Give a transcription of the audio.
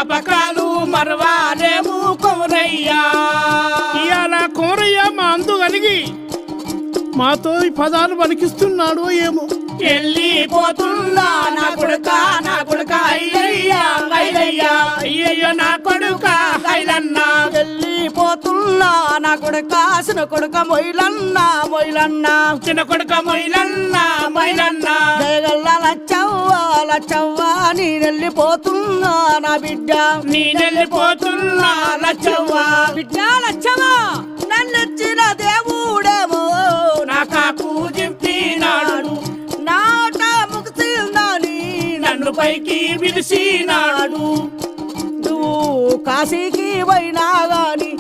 జ్ఞాపకాలు మరవాలేము కొమరయ్యా. ఇవాళ కొమరయ్య మా అందు కలిగి మాతో ఈ పదాలు పలికిస్తున్నాడు ఏమో. వెళ్ళిపోతున్నా నా కొడుక నా కొడుక అయ్యయ్యా అయ్యయ్యా అయ్యయ్యో నా కొడుక ఐలన్నా. వెళ్ళిపోతున్నా నా కొడుక చిన్న కొడుక మొయిలన్నా మొయిలన్నా చిన్న కొడుక మొయిలన్నా మొయిలన్నా. జయగల్లా లచ్చవ్వా లచ్చవ్వా నేనెళ్ళిపోతున్నా నా బిడ్డ నేనెళ్ళిపోతున్నా లచ్చవ్వా. బిడ్డ లచ్చవ్వా నన్నొచ్చిన దేవుడేమో నా కాకు జింపినాడు నాట ముగిసిందని నన్ను పైకి పిలిచినాడు. నువ్వు కాశీకి పోయినా గాని